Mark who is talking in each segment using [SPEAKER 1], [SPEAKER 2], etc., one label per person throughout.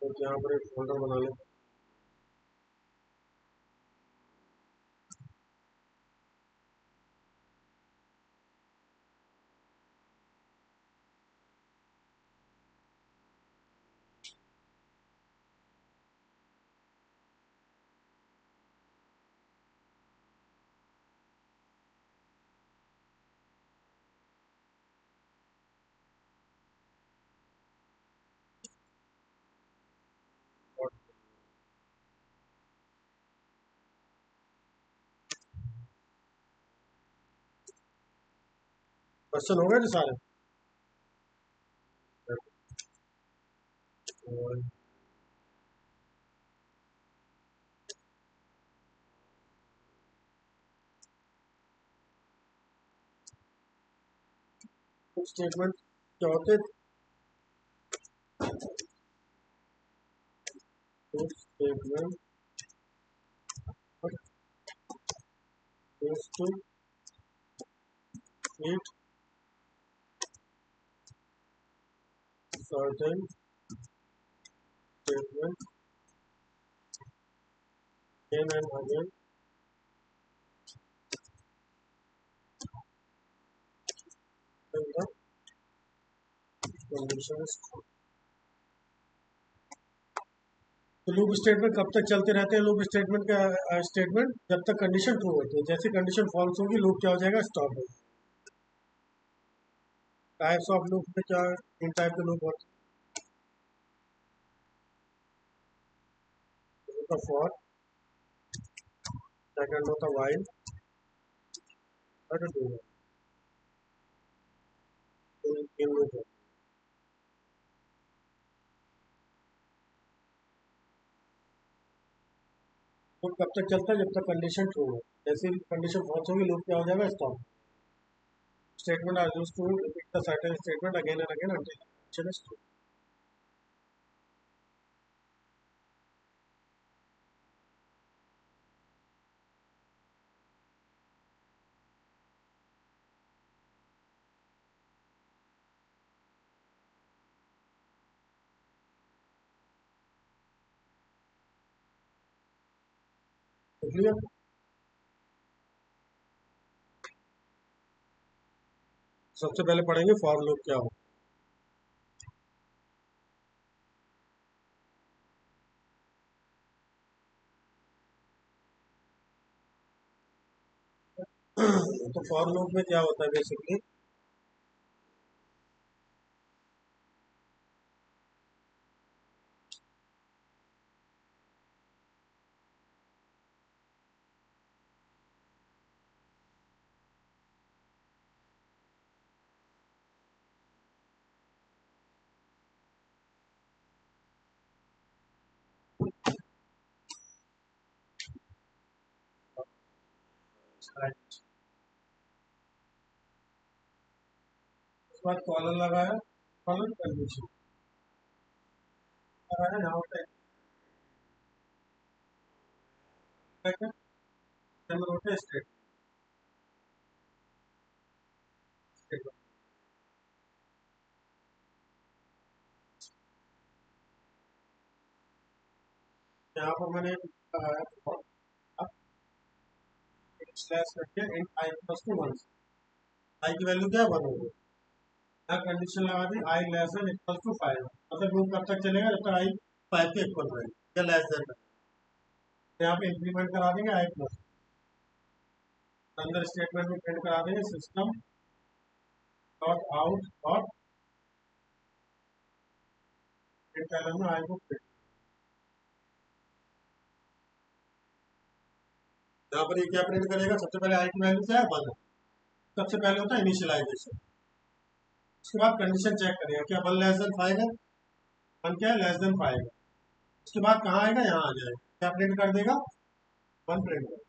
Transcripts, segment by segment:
[SPEAKER 1] तो यहाँ पर एक फोल्डर बना लेते हैं। क्वेश्चन हो गए ना सारे? स्टेटमेंट क्या होते हैं? Statement is to meet certain statement again and again when the condition is true. तो लूप स्टेटमेंट कब तक चलते रहते हैं? लूप स्टेटमेंट का स्टेटमेंट जब तक कंडीशन ट्रू होती है। जैसे कंडीशन फॉल्स होगी लूप क्या हो जाएगा? स्टॉप हो जाएगा। टाइप्स ऑफ लूप में क्या तीन टाइप के लूप होते हैं? फॉर, सेकंड होता व्हाइल, थर्ड डू। तीन लूप होते हैं। लूप कब तक चलता है? जब तक कंडीशन ट्रू हो। जैसे कंडीशन फॉल्स होगी लूप क्या हो जाएगा? Stop. Statement are used to repeat the certain statement again and again until the condition is true. Clear? सबसे पहले पढ़ेंगे फॉर लूप क्या हो। तो फॉर लूप में क्या होता है बेसिकली? उसके बाद कॉलम लगाया, कॉलम कंडीशन लगाया, यहाँ पे नंबर होता है स्टेट। यहाँ पर मैंने स्लैश करके int i plus to 1, i की वैल्यू क्या है? 1 होगी। यहाँ कंडीशन लगा दी i less than equal to 5, मतलब लूप कब तक चलेगा? जब तक i 5 के इक्वल रहेगा या लेस देन। यहाँ पे इंक्रीमेंट करा देंगे i प्लस, अंदर स्टेटमेंट में प्रिंट करा देंगे system dot out dot print में i को प्रिंट। यहाँ पर ये क्या प्रिंट करेगा? सबसे पहले i की वैल्यू क्या है? 1 है। सबसे पहले होता है इनिशियलाइजेशन। उसके बाद कंडीशन चेक करेगा क्या 1 लेस देन 5 है, 1 क्या है? लेस देन 5 है। उसके बाद कहाँ आएगा? यहाँ आ जाएगा। क्या प्रिंट कर देगा? 1 प्रिंट कर।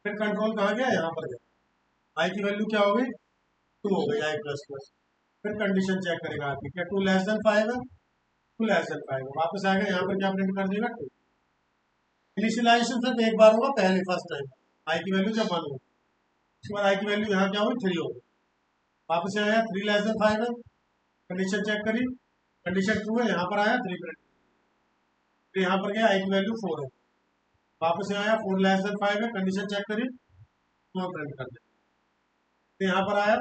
[SPEAKER 1] फिर कंट्रोल कहाँ गया? यहाँ पर गया। i की वैल्यू क्या हो गई? 2 हो गई, i प्लस प्लस। फिर कंडीशन चेक करेगा आपकी, क्या 2 लेस देन 5 है? 2 लेस देन 5 है। वापस आएगा, यहाँ पर क्या प्रिंट कर देगा? 2। इनिशियलाइजेशन सिर्फ एक बार होगा, पहले फर्स्ट टाइम i की वैल्यू जब 1 होगी। उसके बाद i की वैल्यू यहाँ क्या होगी? 3 होगी। वापस आया 3 लेस देन 5 है, कंडीशन चेक करी, कंडीशन ट्रू है, यहाँ पर आया 3 प्रिंट। फिर यहाँ पर गया आई की वैल्यू 4 है, वापस यहाँ आया 4 लेस देन 5 है, कंडीशन चेक करी, 4 प्रिंट कर दिया। फिर यहाँ पर आया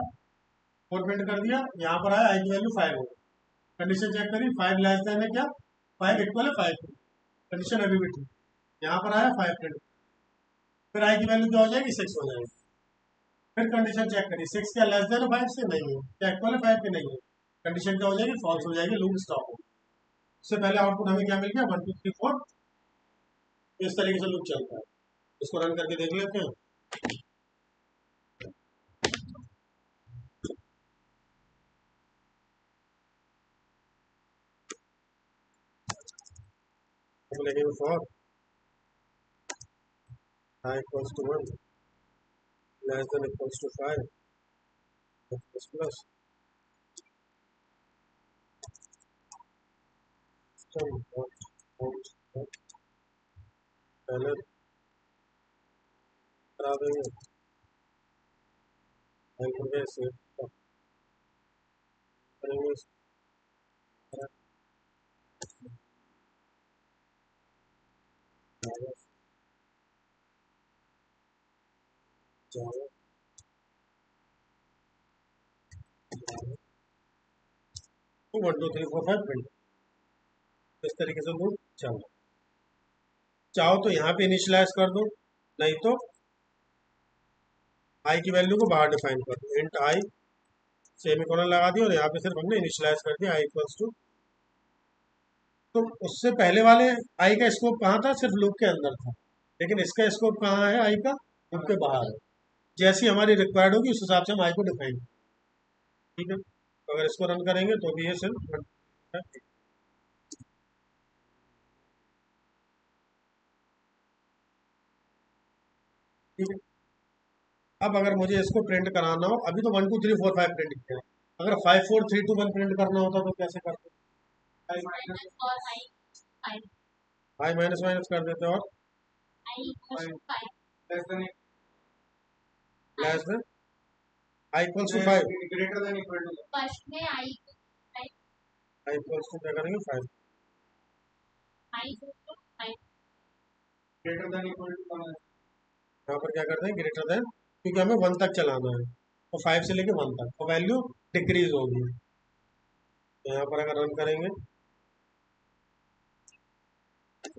[SPEAKER 1] 4 प्रिंट कर दिया, यहाँ पर आया आई की वैल्यू 5 हो, कंडीशन चेक करी, 5 लेस देन है क्या, 5 इक्वल है 5, कंडीशन अभी भी ठीक। यहाँ पर आया 5 प्रिंट, फिर आई की वैल्यू क्या हो जाएगी, 6 हो जाएगी। फिर कंडीशन चेक करी, 6 क्या लेस देन 5 से नहीं है, क्या इक्वल है 5 के नहीं है, कंडीशन क्या हो जाएगी, फॉल्स हो जाएगी, लूप स्टॉप हो। इससे पहले आउटपुट हमें क्या मिल गया, 1 2 3 4, इस तरीके से लूप चलता है। इसको रन करके देख लेते हैं। हम लिखेंगे for i equals to 1 less than equals to 5 plus plus sum of पहले करा देंगे से करेंगे जावा 1 2 3 4 5 प्रिंट, इस तरीके से लूप चल। चाहो तो यहाँ पे इनिशियलाइज कर दो, नहीं तो आई की वैल्यू को बाहर डिफाइन कर दो, इंट आई सेमीकोलन लगा दिया और यहाँ पे सिर्फ हमने इनिशियलाइज कर दिया आई इक्वल्स टू। तो उससे पहले वाले आई का स्कोप कहाँ था, सिर्फ लूप के अंदर था, लेकिन इसका स्कोप कहाँ है, आई का लूप के बाहर है। जैसी हमारी रिक्वायर्ड होगी उस हिसाब से हम आई को डिफाइन, ठीक है। तो अगर इसको रन करेंगे तो भी ये सिर्फ, ठीक है। अब अगर मुझे इसको प्रिंट कराना हो, अभी तो 1 2 3 4 5 प्रिंट किया है, अगर 5 4 3 2 1 प्रिंट करना होता तो कैसे करते, आई माइनस माइनस कर देते और less than i equals to 5, greater than equal to, first में आई इक्वल्स टू क्या करेंगे 5, ग्रेटर देन इक्वल टू, यहाँ पर क्या करते हैं ग्रेटर देन, क्योंकि हमें 1 तक चलाना है, तो 5 से लेके 1 तक, तो वैल्यू डिक्रीज होगी। तो यहाँ पर अगर रन करेंगे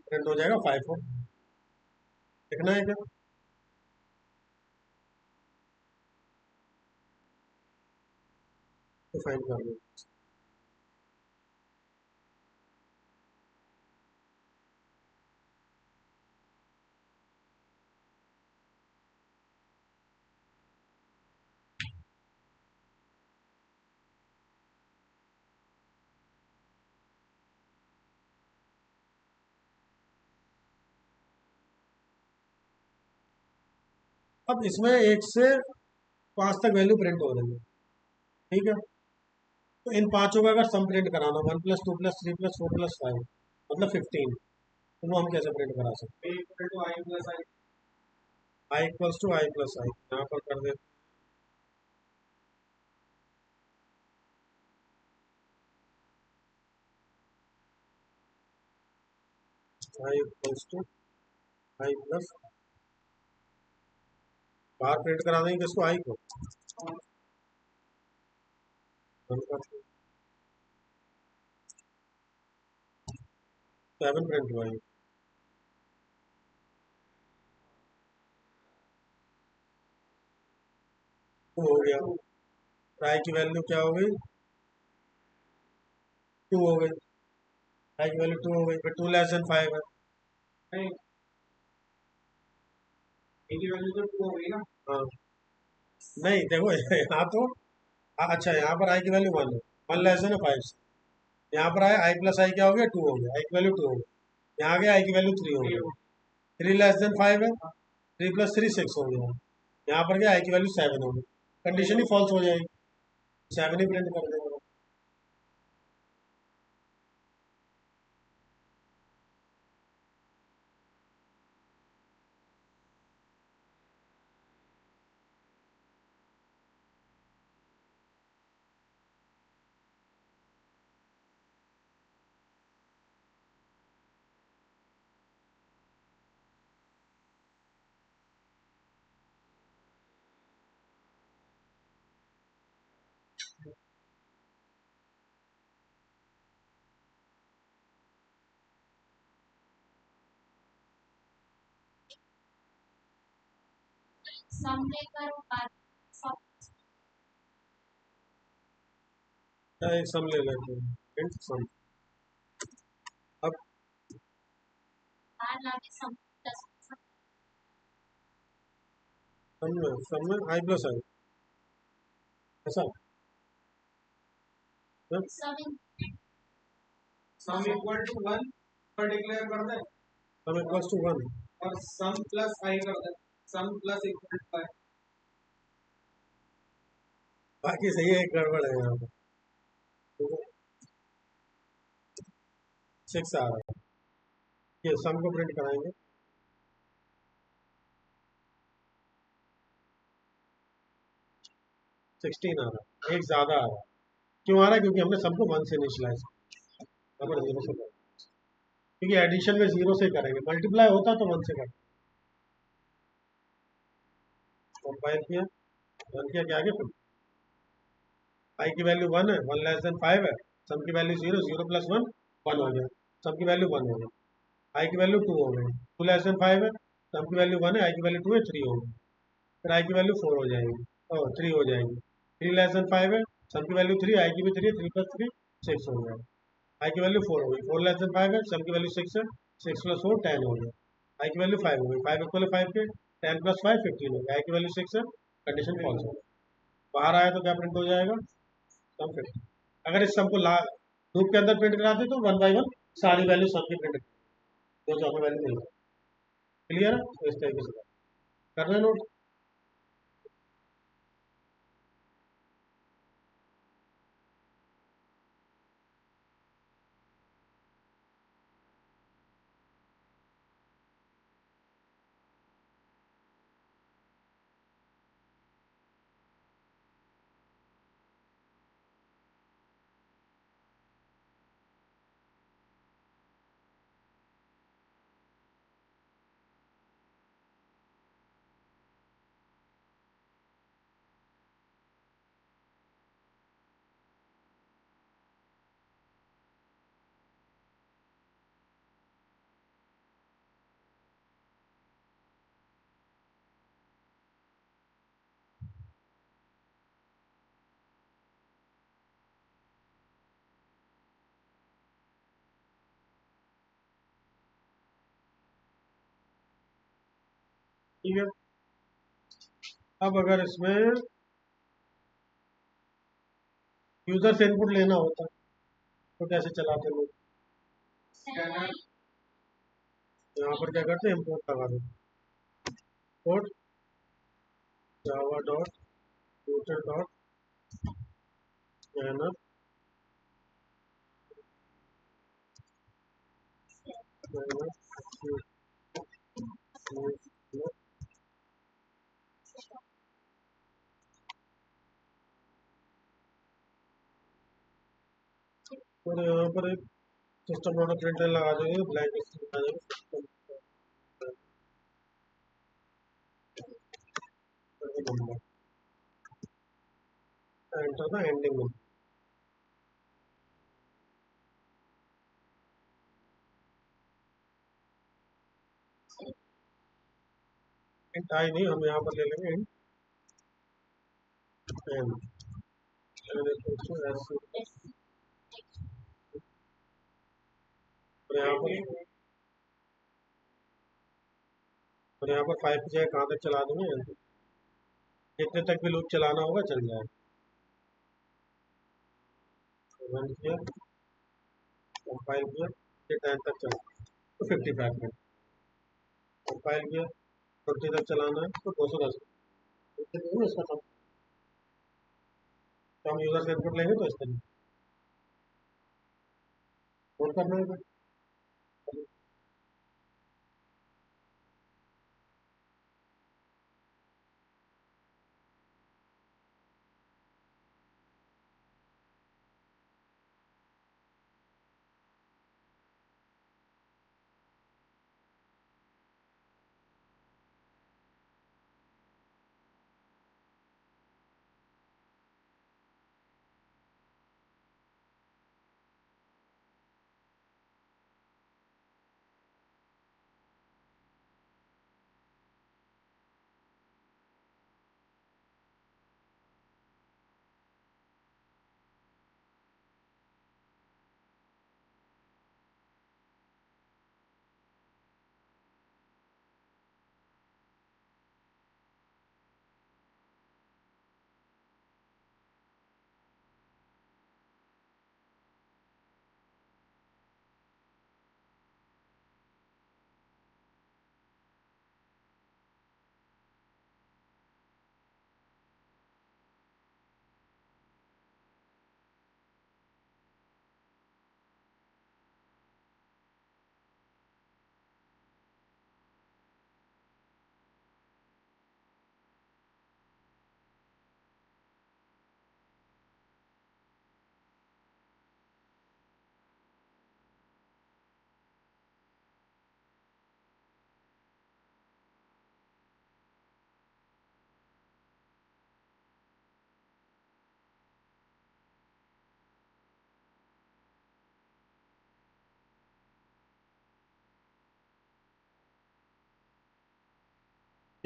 [SPEAKER 1] प्रिंट हो जाएगा 5 4, लिखना है क्या, तो फाइन कर दो। अब इसमें 1 से 5 तक वैल्यू प्रिंट हो रही है, ठीक है। तो इन पांचों का अगर सम प्रिंट कराना, 1 प्लस 2 प्लस 3 प्लस 4 प्लस 5 मतलब 15, तो वो हम कैसे प्रिंट करा सकते हैं, आई इक्वल्स टू आई प्लस आई, यहाँ पर कर देते आई इक्वल्स टू आई प्लस, बाहर प्रिंट करा देंगे किसको, आई को, 7 प्रिंट हुआ है, तो हो गया, आई की वैल्यू क्या हो गई, 2 हो गई, आई की वैल्यू 2 हो गई, फिर 2 लेस देन 5 है, नहीं आई की वैल्यू तो 2 हो गई ना, हाँ नहीं देखो यहाँ तो अच्छा यहाँ पर आई की वैल्यू 1 है, 1 लेस देन 5, यहाँ पर आया आई प्लस आई क्या हो गया 2 हो गया, आई की वैल्यू 2 हो गई, यहाँ गया आई की वैल्यू 3 हो गई, 3 लेस देन 5 है, 3 प्लस 3 6 हो गया, यहाँ पर गया आई की वैल्यू 7 हो गई, कंडीशन ही फॉल्स हो जाएगी, 7 ही प्रिंट कर देगा।
[SPEAKER 2] सम लेकर बात सम
[SPEAKER 1] क्या एक सम ले लेते हैं int सम। अब
[SPEAKER 2] बाहर लाके सम प्लस
[SPEAKER 1] सम में i प्लस आई ऐसा
[SPEAKER 2] सम
[SPEAKER 3] सम इक्वल टू वन पर डिक्लेयर कर दे
[SPEAKER 1] सम इक्वल्स टू 1
[SPEAKER 3] और सम प्लस आई कर दे सम प्लस इक्वल टू आई
[SPEAKER 1] बाकी सही है, एक गड़बड़ है यहाँ पे। 6 आ रहा है, ये सम को प्रिंट कराएंगे। 16 आ रहा है, एक ज्यादा आ रहा है। क्यों आ रहा है? क्योंकि हमने सम को 1 से इनिशियलाइज किया, 0 से करें, क्योंकि एडिशन में 0 से करेंगे, मल्टीप्लाई होता तो 1 से करें। कंपाइल किया, रन किया, क्या आगे फिर आई की वैल्यू 1 है, 1 लेस देन 5 है, सम की वैल्यू 0, 0 प्लस 1 1 हो गया, सम की वैल्यू 1 हो गई। आई की वैल्यू 2 हो गई, 2 लेस देन 5 है, सम की वैल्यू 1 है, आई की वैल्यू 2 है, 3 हो गई। फिर आई की वैल्यू 4 हो जाएगी और 3 हो जाएगी, 3 लेस देन 5 है, सम की वैल्यू 3, आई की भी 3 है, 3 प्लस 3 6 हो गया। आई की वैल्यू 4 हो गई, 4 लेस देन 5 है, सम की वैल्यू 6 है, 6 प्लस 4 10 हो गया। आई की वैल्यू 5 हो गई, 5 इक्वल 5 के, 10 प्लस 5 15 हो गया। आई की वैल्यू 6 है, कंडीशन फॉल्स हो गई। बाहर आया तो क्या प्रिंट हो जाएगा? सम 15। अगर इस सम को लूप के अंदर प्रिंट कराते तो 1 बाई 1 सारी वैल्यू सम की प्रिंट जो हमें वैल्यू मिल जाए। क्लियर है? तो इस तरीके से करना नोट। ठीक है, अब अगर इसमें यूजर से इनपुट लेना होता तो कैसे चलाते लोग?
[SPEAKER 3] स्कैनर
[SPEAKER 1] यहाँ पर क्या करते हैं, इम्पोर्ट लगा देते, import Java dot user dot scanner और यहाँ पर एक सिस्टम डॉट प्रिंटर लगा देंगे, ब्लैंक लगा देंगे number, enter the ending number. Int i नहीं, हम यहाँ पर ले लेंगे इंट एन, और यहाँ पर 5 की जगह कहाँ तक चला दूंगे, जितने तक भी लूप चलाना होगा चल जाएगा। रन किया, कंपाइल किया, ये 10 तक चला तो 55 मिनट, कंपाइल किया 20 तक चलाना है तो 210 इसका सब। तो हम यूजर से इनपुट लेंगे तो इस तरीके और करना है।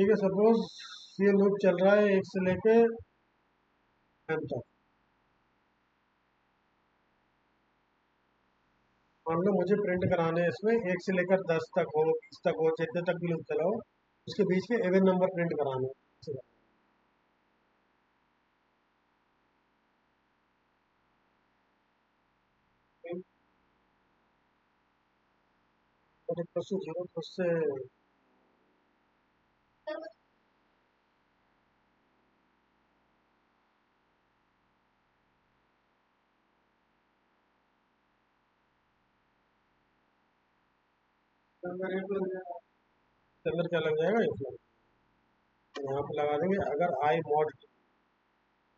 [SPEAKER 1] ठीक है, सपोज ये लूप चल रहा है 1 से लेके m तक। मान लो मुझे प्रिंट कराने हैं इसमें 1 से लेकर 10 तक हो, 20 तक हो, जितने तक भी लूप चलाओ, उसके बीच के इवन नंबर प्रिंट कराने हैं। और प्लस 0 प्लस से
[SPEAKER 3] अंदर एक लग जाएगा।
[SPEAKER 1] के अंदर क्या लग जाएगा, ये यहाँ पे लगा देंगे अगर आई मॉड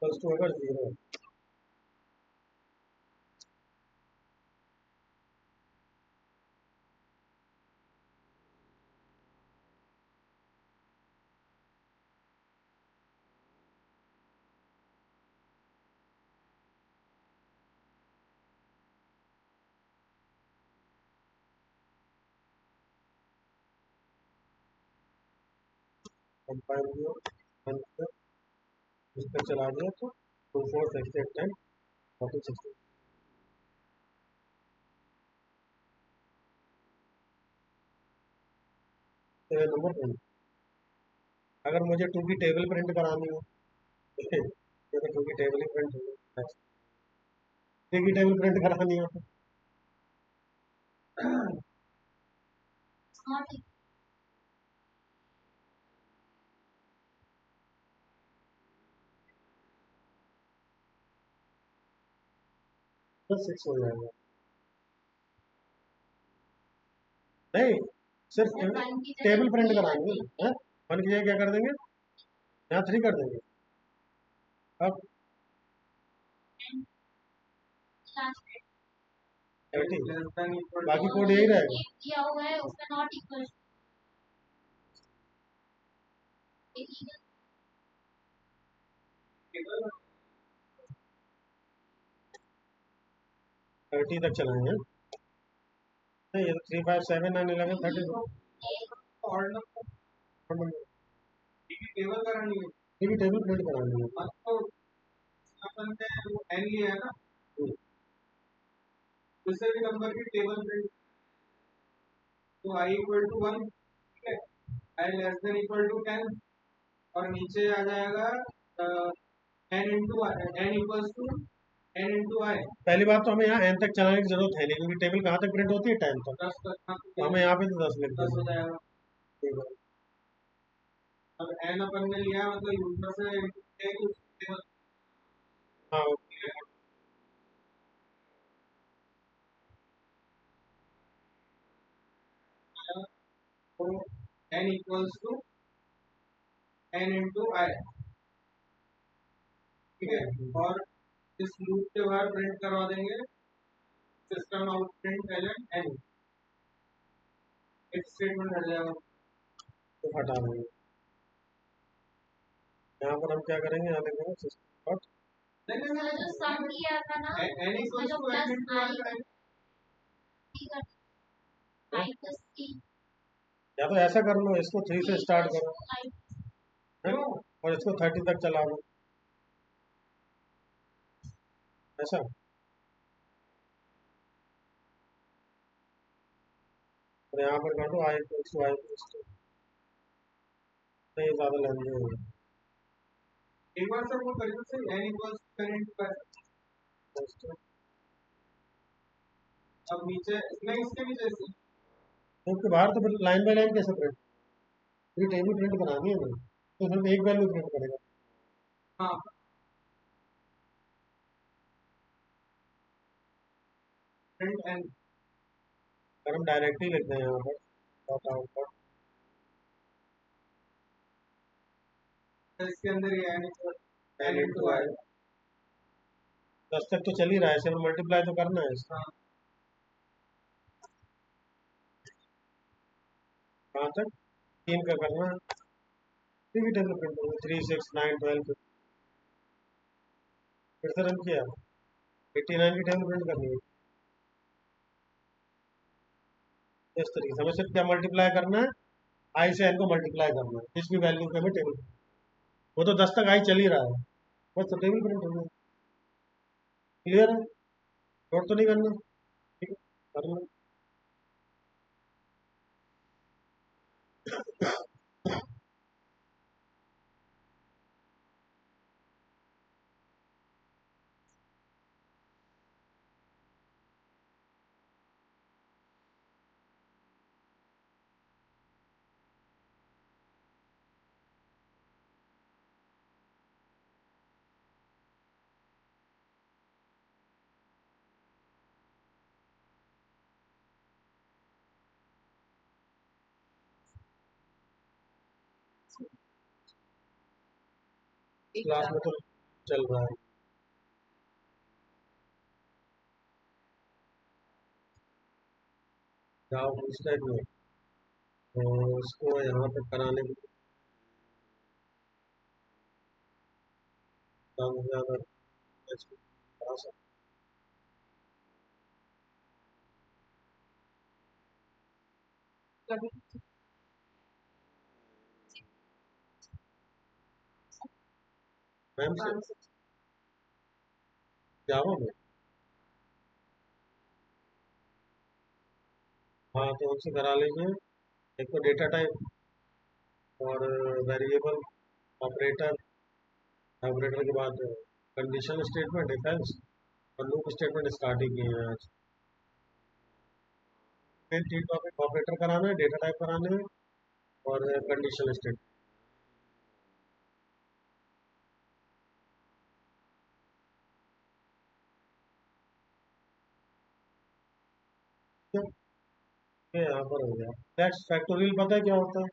[SPEAKER 1] प्लस टू अगर 0 है। कंपाइल किया, बंद किया, इस पर चला दिया तो 2 4 6 8 10 46 नंबर प्रिंट। अगर मुझे 2 की टेबल प्रिंट करानी हो ये तो 2 की टेबल ही प्रिंट होगी, 3 की टेबल प्रिंट करानी हो तो
[SPEAKER 2] Not equal.
[SPEAKER 1] बस 6 हो जाएगा। नहीं, सिर्फ
[SPEAKER 2] सिर्फ वन की जगह
[SPEAKER 1] टेबल प्रिंट
[SPEAKER 2] 3
[SPEAKER 1] करानी है, 1 की जगह क्या कर देंगे, यहाँ 3 कर देंगे। अब
[SPEAKER 2] and last
[SPEAKER 1] 30,
[SPEAKER 3] less than equal
[SPEAKER 1] बाकी
[SPEAKER 3] to
[SPEAKER 1] कोड यही रहेगा।
[SPEAKER 2] एक दिया हुआ है उसका नॉट इक्वल illegal.
[SPEAKER 1] 30 तक चलाएंगे। नहीं, ये तो 3 5 7 9 11 30
[SPEAKER 3] और नंबर की टेबल करानी है।
[SPEAKER 1] ठीक है, टेबल प्रिंट करानी है।
[SPEAKER 3] अब तो अपन ने वो n लिया है ना, दूसरे भी नंबर की टेबल प्रिंट, तो i इक्वल टू 1, ठीक है, i less than equal to 10 और नीचे आ जाएगा n into n equals to n into i।
[SPEAKER 1] पहली बात तो हमें यहाँ n तक चलाने की जरूरत है नहीं, क्योंकि टेबल कहाँ तक प्रिंट होती है, 10 तक।
[SPEAKER 3] 10 तक
[SPEAKER 1] तो हमें यहाँ पे तो 10 लिख
[SPEAKER 3] 10 हो
[SPEAKER 1] देंगे।
[SPEAKER 3] जाएगा।
[SPEAKER 1] ठीक है,
[SPEAKER 3] अब n अपन ने लिया मतलब यूजर से एक टेबल,
[SPEAKER 1] हाँ
[SPEAKER 3] तो n equals to n into i, ठीक है, और इस लूप के बाहर प्रिंट करवा देंगे system out print ln n, एक स्टेटमेंट हट जाएगा।
[SPEAKER 1] तो हटा देंगे। यहाँ पर हम क्या करेंगे, यहाँ लिखेंगे सिस्टम डॉट
[SPEAKER 2] तो जो सम किया था ना
[SPEAKER 3] n
[SPEAKER 2] उसमें
[SPEAKER 3] इक्वल्स
[SPEAKER 2] जो
[SPEAKER 3] to n
[SPEAKER 2] plus
[SPEAKER 3] into
[SPEAKER 2] i
[SPEAKER 3] i,
[SPEAKER 2] i plus t
[SPEAKER 1] या तो ऐसा कर लो, इसको 3 से स्टार्ट करो
[SPEAKER 2] आई
[SPEAKER 1] है? और इसको 30 तक चला लो, ऐसा। और यहाँ पर कर दो आई प्लस टू आई प्लस टू, नहीं ज़्यादा लेंगे होगा।
[SPEAKER 3] एक बार सर वो करिए से n equals to n into i, अब नीचे नहीं इसके नीचे से
[SPEAKER 1] तो उसके बाहर तो लाइन बाय लाइन कैसे प्रिंट, ये टेबल प्रिंट बनानी है हमें, तो सिर्फ एक वैल्यू प्रिंट करेगा।
[SPEAKER 3] हाँ प्रिंट n,
[SPEAKER 1] अगर हम डायरेक्टली लिखते हैं यहाँ पर डॉट आउट डॉट,
[SPEAKER 3] तो इसके अंदर ये n equal n into i।
[SPEAKER 1] 10 तक तो चल ही रहा है, सिर्फ मल्टीप्लाई तो करना है इसका।
[SPEAKER 3] हाँ
[SPEAKER 1] कहाँ तक, 3 का करना है। ठीक है, टेबल प्रिंट होगा 3 6 9 12 फिर से रन किया, 89 की टेबल प्रिंट करनी है। इस तरीके से हमें सिर्फ क्या मल्टीप्लाई करना है, आई से एन को मल्टीप्लाई करना है, जिस भी वैल्यू पे हमें टेबल, वो तो 10 तक आई चल ही रहा है, बस तो टेबल प्रिंट हो गया। क्लियर है? नोट तो नहीं करना? ठीक है, कर लो। क्लास में तो चल रहा है। जाओ उस टाइप में, तो उसको यहाँ पे कराने की ज़्यादा से ज़्यादा करा सकते। मैम से जावा में, हाँ तो उनसे करा लीजिए। एक तो डेटा टाइप और वेरिएबल ऑपरेटर, ऑपरेटर के बाद कंडीशन स्टेटमेंट डिफेंस और लूप स्टेटमेंट स्टार्ट ही किए हैं आज। फिर तीन टॉपिक ऑपरेटर कराना है, डेटा टाइप कराने हैं और कंडीशन स्टेटमेंट। ये यहाँ पर हो गया। नेक्स्ट फैक्टोरियल, पता है क्या होता है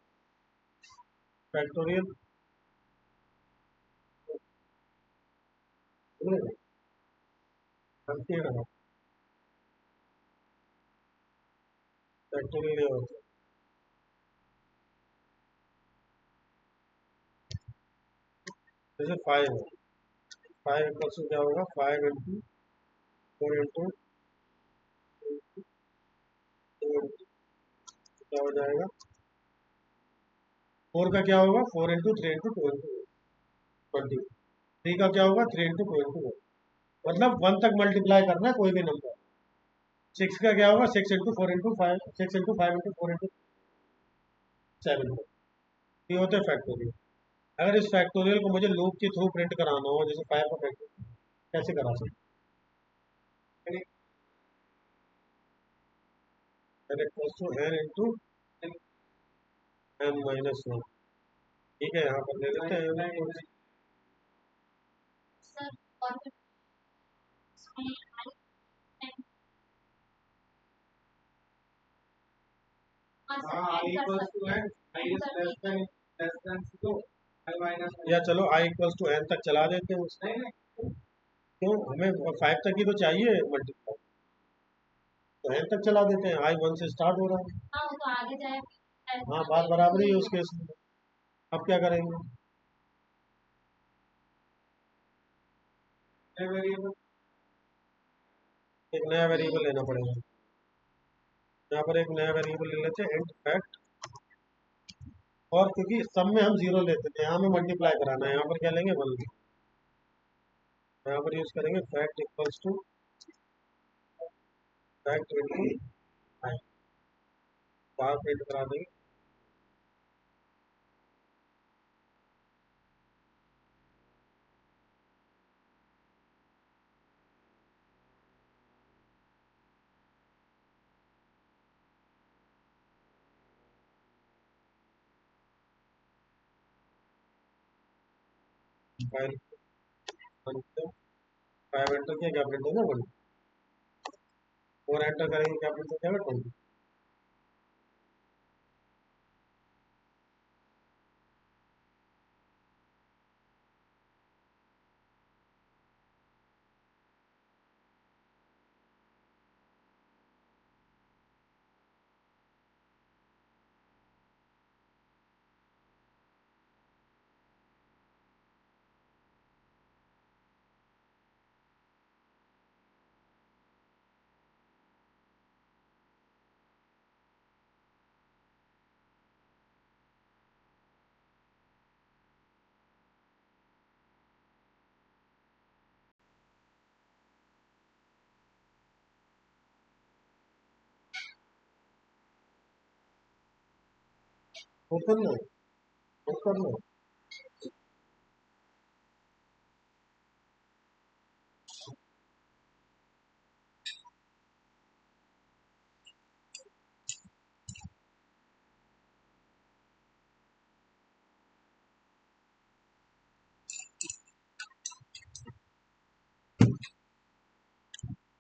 [SPEAKER 1] फैक्टोरियल? फैक्टोरियल ये होता है, जैसे 5 है, 5 इक्वल टू क्या होगा, 5 इंटू 4 इंटू 2 इंटू क्या हो जाएगा, 4 का क्या होगा, 4 इंटू 3 इंटू 2 इंटू 20। 3 का क्या होगा, 3 इंटू 2 इंटू 1, मतलब 1 तक मल्टीप्लाई करना है कोई भी नंबर। 6 का क्या होगा, 6 into 4 into 5, 6 into 5 into 4 into 7। ये होते हैं फैक्टोरियल। अगर इस फैक्टोरियल को मुझे लूप के थ्रू प्रिंट कराना हो, जैसे 5 का फैक्टोरियल, कैसे करा सकते हैं? n equals to n into m minus 1। ठीक है, यहाँ पर ले लेते हैं
[SPEAKER 2] सर और उसमें
[SPEAKER 3] हाँ i equals to n, i is less than 0, i minus
[SPEAKER 1] या चलो i इक्वल्स टू n तक चला देते हैं उसको।
[SPEAKER 3] नहीं
[SPEAKER 1] क्यों, हमें 5 तक ही तो चाहिए मल्टीप्लाई, तो n तक चला देते हैं, i 1 से स्टार्ट हो रहा है।
[SPEAKER 2] हाँ वो तो आगे जाए।
[SPEAKER 1] हाँ, बात बराबर ही है उस केस में। अब क्या करेंगे,
[SPEAKER 3] वेरिएबल
[SPEAKER 1] एक नया वेरिएबल लेना पड़ेगा। यहाँ पर एक नया वेरिएबल ले लेते हैं, इंट फैक्ट। और क्योंकि सब में हम 0 लेते थे, यहाँ हमें मल्टीप्लाई कराना है, यहाँ पर क्या लेंगे, 1। यहाँ पर यूज करेंगे fact equals to fact into i, बाहर प्रिंट करा देंगे। फाइल 5 एंटर किया, क्या प्रिंट होगा, 1। 4 एंटर करेंगे, क्या प्रिंट हो जाएगा, 20। ओपन लो, ओपन लो।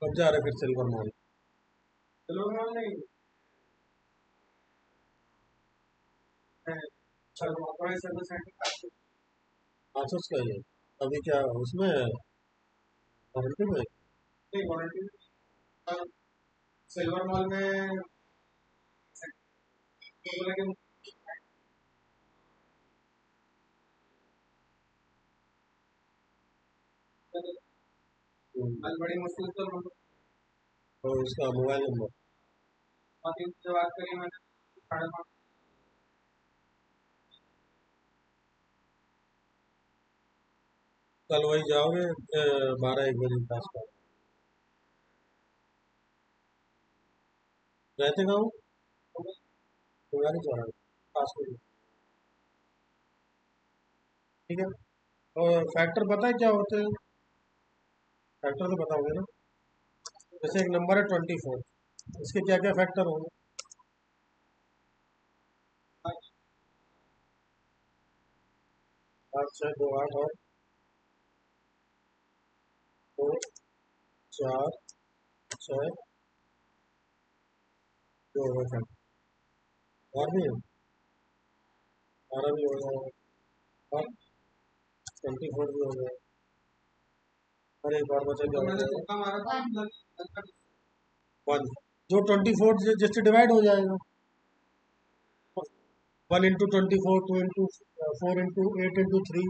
[SPEAKER 1] कब जा रहे फिर सिल्वर मॉल?
[SPEAKER 3] चलो मान नहीं चलो ऑथराइज सर्विस सेंटर
[SPEAKER 1] आसुस का ही है। अभी क्या उसमें वारंटी में?
[SPEAKER 3] नहीं वारंटी सिल्वर मॉल में तो बोला कि आज बड़ी मुश्किल से
[SPEAKER 1] और उसका मोबाइल नंबर?
[SPEAKER 3] बाकी से बात करी मैंने 5:30
[SPEAKER 1] कल वही जाओगे 12-1 बजे के आसपास? रहते कहाँ हो? तुम्हारी चौराहे पास में ही। ठीक है। और फैक्टर पता है क्या होते हैं? फैक्टर तो बताओगे ना? जैसे एक नंबर है 24, इसके क्या क्या फैक्टर होंगे? 8, 6, 2, 8 और 2, 4, 6, 2 हो गए। और भी है? 12 भी हो गया और 24 भी हो गया। और एक और बचा क्या
[SPEAKER 3] तो मैंने
[SPEAKER 1] होता है?
[SPEAKER 3] तुक्का मारा था
[SPEAKER 1] 1, जो 24 जिससे डिवाइड हो जाएगा। 1 into 24, 2 into 4 into 8 into 3,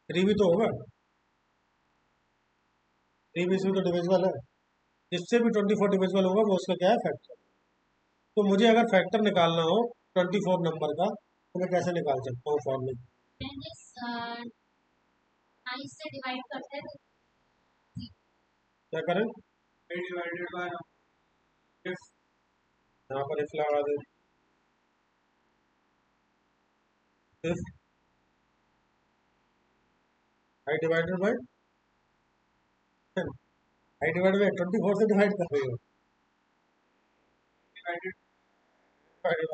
[SPEAKER 1] 3 भी तो होगा। 3 भी इसमें तो डिविजिबल है। जिससे भी 24 डिविजिबल होगा वो उसका क्या है? फैक्टर। तो मुझे अगर फैक्टर निकालना हो 24 नंबर का तो मैं कैसे निकाल सकता हूँ फॉर्मूले?
[SPEAKER 2] नाइस से डिवाइड करते हैं
[SPEAKER 1] क्या करें?
[SPEAKER 3] डिवाइडेड बाय
[SPEAKER 1] यहाँ पर इफ लगा दे। If i divided by i divided by 24 से डिवाइड कर रही हो।
[SPEAKER 3] डिवाइडेड
[SPEAKER 1] डिवाइडेड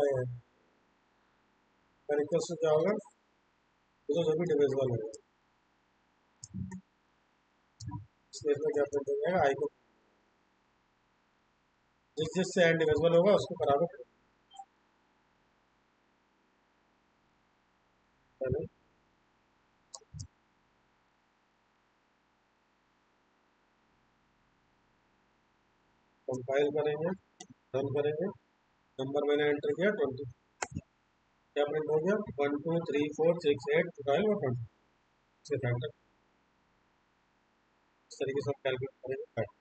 [SPEAKER 1] बाय इक्वल से क्या होगा? तो जो भी डिविजिबल होगा इसमें क्या प्रिंट हो जाएगा? आई को जिस जिससे एंड डिविजिबल होगा उसको बराबर पहले कंपाइल करेंगे, रन करेंगे। नंबर मैंने एंटर किया 20। क्या प्रिंट हो गया? 1, 2, 3, 4, 6, 8, 12 और 20। इसके फैक्टर इस तरीके से हम कैलकुलेट करेंगे।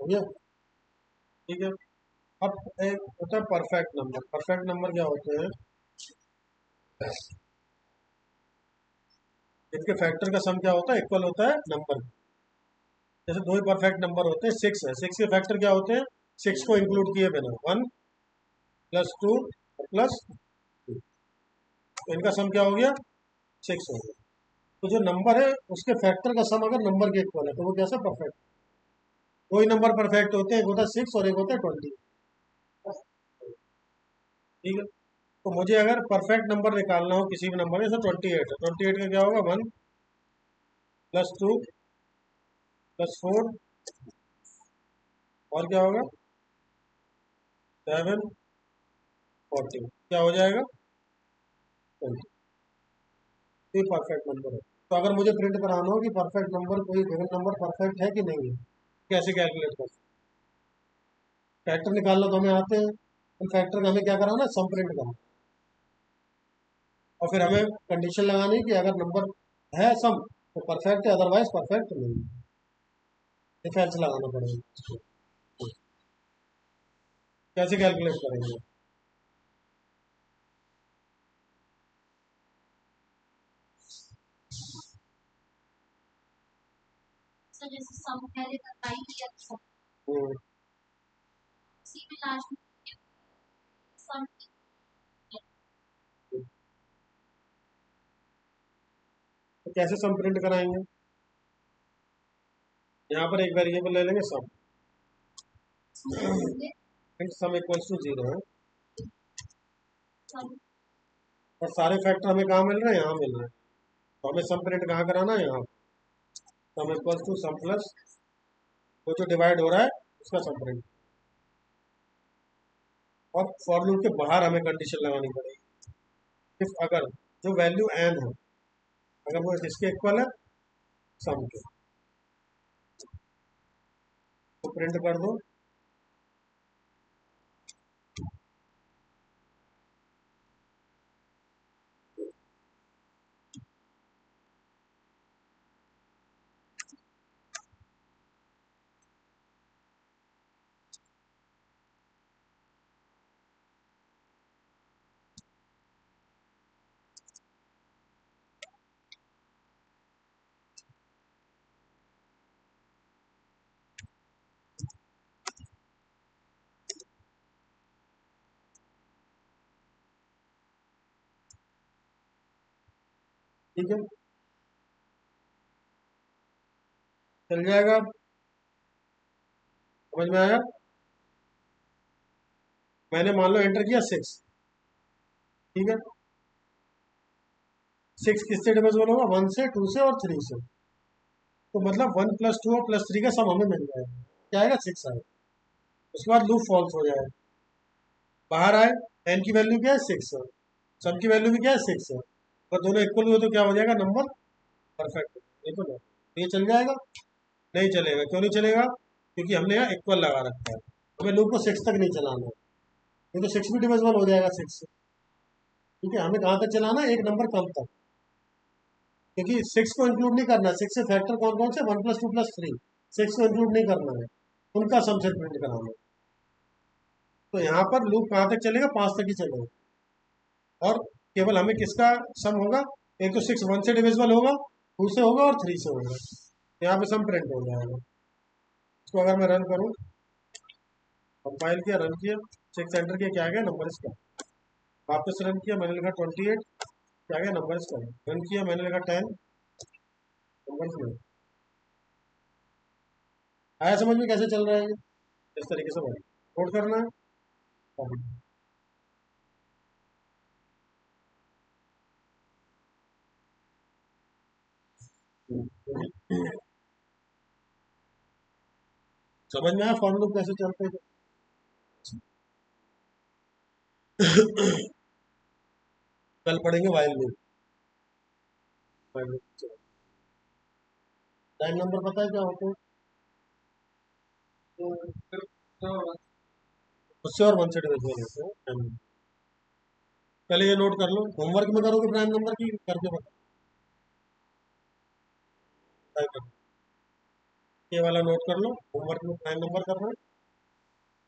[SPEAKER 1] हो गया? ठीक है। अब एक होता है परफेक्ट नंबर। परफेक्ट नंबर क्या होते हैं? इनके फैक्टर का सम क्या होता है? इक्वल होता है नंबर। जैसे दो ही परफेक्ट नंबर होते हैं। 6 है, 6 के फैक्टर क्या होते हैं? 6 को इंक्लूड किए बिना 1 + 2 और +2। तो इनका सम क्या हो गया? 6 हो गया। तो जो नंबर है उसके फैक्टर का सम अगर नंबर के इक्वल है तो वो कैसा? परफेक्ट। दो ही नंबर परफेक्ट होते हैं, एक होता है 6 और एक होता है 20। ठीक है, तो मुझे अगर परफेक्ट नंबर निकालना हो किसी भी नंबर में, जैसे 28 है, 28 का क्या होगा, 1 प्लस 2 प्लस 4 और क्या होगा 7 14, क्या हो जाएगा 20। ये परफेक्ट नंबर है। तो अगर मुझे प्रिंट कराना हो कि परफेक्ट नंबर, कोई गिवन नंबर परफेक्ट है कि नहीं है, कैसे कैलकुलेट कर सकते? फैक्टर निकालना तो हमें आते हैं, उन फैक्टर का हमें क्या कराना है, सम प्रिंट करना, और फिर हमें कंडीशन लगानी है कि अगर नंबर है सम तो परफेक्ट है, अदरवाइज परफेक्ट नहीं है। डिफेंस लगाना पड़ेगा। कैसे कैलकुलेट करेंगे?
[SPEAKER 2] सर जैसे सम पहले बताई दिया सम,
[SPEAKER 1] हम्म,
[SPEAKER 2] उसी में लास्ट में सम
[SPEAKER 1] तो कैसे सम प्रिंट कराएंगे? यहाँ पर एक वेरिएबल ले लेंगे सम,
[SPEAKER 2] होंगे,
[SPEAKER 1] प्रिंट सम इक्वल्स टू 0 है,
[SPEAKER 2] सम
[SPEAKER 1] और सारे फैक्टर हमें कहाँ मिल रहे हैं, यहाँ मिल रहे हैं। तो हमें सम प्रिंट कहाँ कराना है, यहाँ। Sum equals to sum plus वो जो डिवाइड हो रहा है उसका सम प्रिंट। और फॉर लूप के बाहर हमें कंडीशन लगानी पड़ेगी, इफ अगर जो वैल्यू n है, अगर वो किसके इक्वल है, सम के, तो प्रिंट कर दो ठीक है, चल जाएगा। समझ में आया? मैंने मान लो एंटर किया 6, ठीक है, 6 किससे डिविजिबल होगा, 1 से, 2 से और 3 से। तो मतलब 1 प्लस 2 और प्लस 3 का सम हमें मिल जाएगा, क्या आएगा, 6 आएगा। उसके बाद लूप फॉल्स हो जाएगा, बाहर आए, एन की वैल्यू क्या है, 6 है, सम की वैल्यू भी क्या है, 6 है, अगर दोनों इक्वल हुए तो क्या हो जाएगा, नंबर परफेक्ट। ये तो नहीं, ये चल जाएगा? नहीं चलेगा, क्यों नहीं चलेगा? क्योंकि हमने यहाँ इक्वल लगा रखा है, हमें लूप को 6 तक नहीं चलाना है, ये तो 6 भी डिविजिबल हो जाएगा 6 से। ठीक है, हमें कहाँ तक चलाना है, एक नंबर कम तक, क्योंकि 6 को इंक्लूड नहीं करना है, 6 से फैक्टर कौन कौन से, 1 प्लस 2 प्लस 3, 6 को इंक्लूड नहीं करना है, उनका सम सेट प्रिंट कराना है। तो यहाँ पर लूप कहाँ तक चलेगा, 5 तक ही चलेगा, और केवल हमें किसका सम होगा, एक तो 6 1 से डिविजिबल होगा, 2 से होगा और 3 से होगा, यहाँ पे सम प्रिंट हो जाएगा। इसको अगर मैं रन करूँ, कंपाइल किया, रन किया, चेक सेंटर किया, क्या आ गया, नंबर इसका। वापस रन किया, मैंने लिखा 28, क्या आ गया, नंबर इसका। रन किया, मैंने लिखा 10, नंबर इसका। आया समझ में कैसे चल रहा है ये? इस तरीके से बढ़े नोट करना है। समझ में आया फॉर लूप कैसे चलते हैं? कल पढ़ेंगे वाइल लूप। टाइम नंबर पता है क्या होते हैं?
[SPEAKER 3] तो फिर तो
[SPEAKER 1] उससे और 1 से डिविजिबल होते हैं टाइम नंबर। पहले ये नोट कर लो, होमवर्क में करोगे प्राइम नंबर की करके बताओ। ये वाला नोट कर लो, होमवर्क में प्राइम नंबर करना है,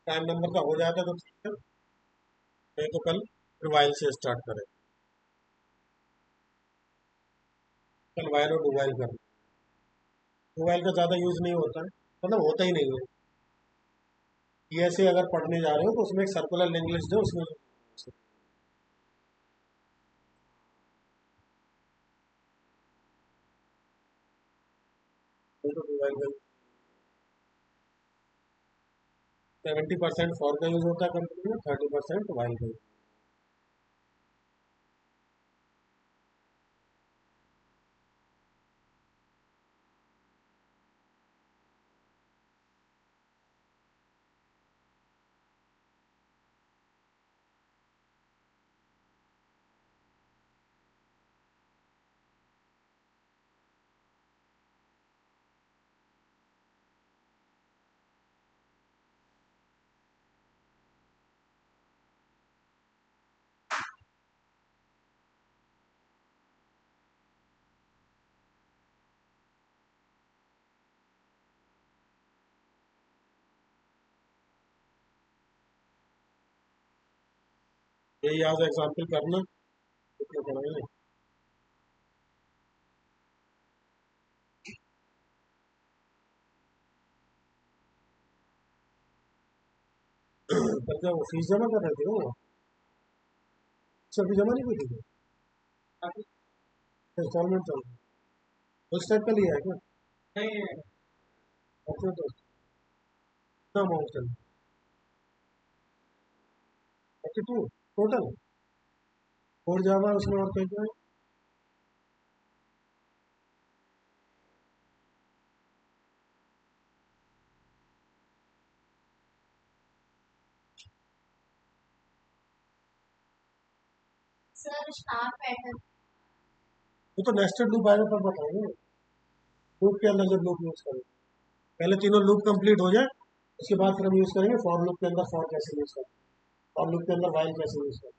[SPEAKER 1] प्राइम नंबर का हो जाता है तो ठीक है, नहीं तो कल फिर वाइल से स्टार्ट करें। कल वाइल और डू वाइल करना। डू वाइल का ज़्यादा यूज़ नहीं होता है, मतलब होता ही नहीं है। ये ऐसे अगर पढ़ने जा रहे हो तो उसमें एक सर्कुलर लिंक लिस्ट है, उसमें डू वाइल 70% फॉर का यूज होता है कंपनी में, 30% वाइल का। यही आज एग्जाम्पल करना, कितना करेंगे। पर क्या वो फीस जमा कर रहे थे वो, अभी जमा नहीं की थी, इंस्टॉलमेंट चल रहा है उस टाइप का लिया है क्या?
[SPEAKER 3] नहीं
[SPEAKER 1] अच्छा, तो कितना अमाउंट चल 42 टोटल, और जावा उसमें और क्या क्या है?
[SPEAKER 2] Sir star pattern.
[SPEAKER 1] वो तो नेस्टेड लूप आएगा तब बताएंगे, लूप के अंदर जब लूप यूज करेंगे, पहले तीनों लूप कंप्लीट हो जाए, उसके बाद फिर हम यूज करेंगे फॉर लूप के अंदर फॉर कैसे यूज करें, फॉर लूप के अंदर वाइल कैसे यूज करें।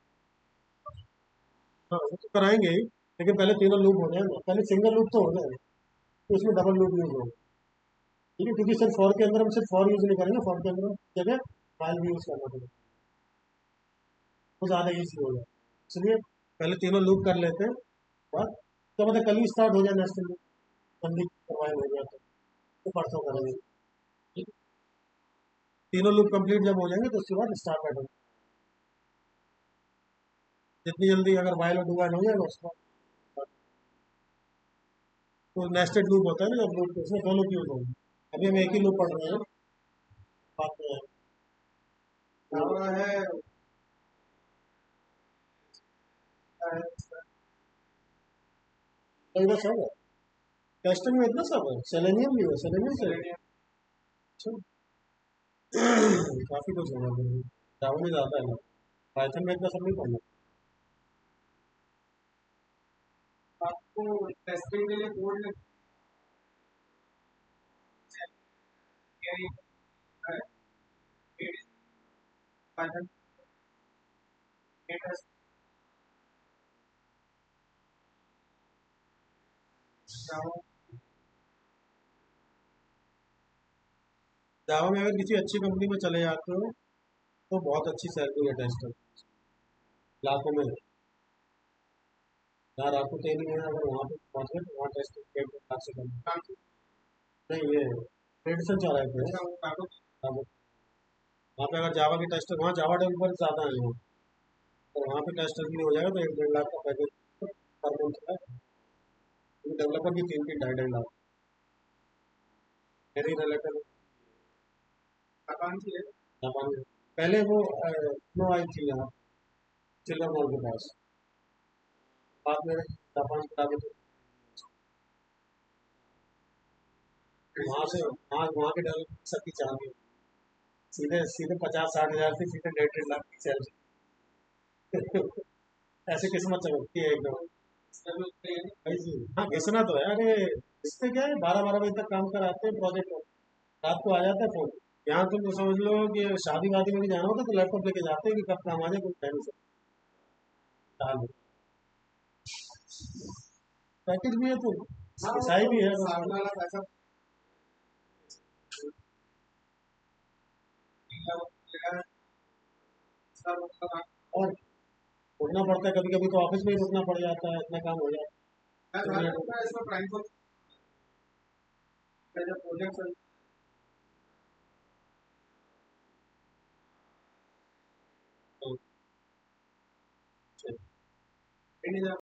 [SPEAKER 1] हाँ वो तो कराएंगे ही, लेकिन पहले तीनों लूप हो जाए ना, पहले सिंगल लूप तो हो जाए, तो उसमें डबल लूप यूज होगा। ठीक है, क्योंकि सिर्फ फॉर के अंदर हम सिर्फ फॉर यूज नहीं करेंगे, फॉर के अंदर जगह वाइल भी यूज करना पड़ेगा, वो ज़्यादा ईजी होगा। इसलिए पहले तीनों लूप कर लेते हैं, बाद तो मतलब कल ही स्टार्ट हो जाए नेक्स्ट लूप, जल्दी वाइल हो जाए तो परसों करेंगे। ठीक है? तीनों लूप कंप्लीट जब हो जाएंगे तो उसके बाद स्टार्ट पैटर्न, जितनी जल्दी अगर वाइल और डू वाइल हो जाएगा उसके बाद तो नेस्टेड लूप होता है ना, जब लूप उसमें दो लूप यूज होंगे। अभी हम एक ही लूप पढ़ रहे हैं, बात में है
[SPEAKER 3] जावा है
[SPEAKER 1] तो इधर सब है, टेस्टिंग में इतना सब है, सेलेनियम भी है, सेलेनियम से अच्छा, काफी कुछ होगा जावा में ज्यादा है, पाइथन में इतना सब नहीं पढ़ना।
[SPEAKER 3] आपको टेस्टिंग के लिए कोड पाइथन जावा
[SPEAKER 1] जावा में अगर किसी अच्छी कंपनी में चले जाते हो तो बहुत अच्छी सैलरी है टेस्टर, लाखों में है। यार आपको तो नहीं है, अगर वहाँ पे पहुँच गए तो वहाँ टेस्टिंग के लाख से कम नहीं, ये ट्रेडिशन चल रहे थे। हाँ, वहाँ पे अगर जावा के टेस्टर, वहाँ जावा डेवलपर ज़्यादा है वहाँ, तो वहाँ पे टेस्टर भी हो जाएगा तो 1-1.5 लाख का पैकेज पर मंथ है, क्योंकि डेवलपर की 3-3 2.5 लाख मेरे रिलेटेड
[SPEAKER 3] जापान की है
[SPEAKER 1] जापान में। पहले वो नो आई थी यहाँ चिल्ड्रन मॉल के पास, बाद में जापान के आगे वहाँ से, वहाँ वहाँ के डेवलपर सबकी चाहती है, सीधे सीधे 50-60 हज़ार से सीधे 1.5-1.5 लाख की सैलरी। ऐसे किस्मत चमकती है एकदम। भाई जी हाँ, घिसना तो है, अरे इससे क्या है, 12-12 बजे तक काम कराते हैं प्रोजेक्ट में, रात को आ जाता है फोन। यहाँ तुम तो समझ लो कि शादी वादी में भी जाना होता है तो लैपटॉप लेके जाते हैं कि कब काम आ जाए, कुछ टाइम से डाल दो। पैकेज भी है तो सही भी है,
[SPEAKER 3] सामने वाला पैसा सब
[SPEAKER 1] और रुकना पड़ता है कभी कभी, तो ऑफिस में ही रुकना पड़ जाता है, इतना काम हो
[SPEAKER 3] मैं
[SPEAKER 1] जाता है।
[SPEAKER 3] इसमें प्राइम को प्रोजेक्ट
[SPEAKER 1] तो,
[SPEAKER 3] नहीं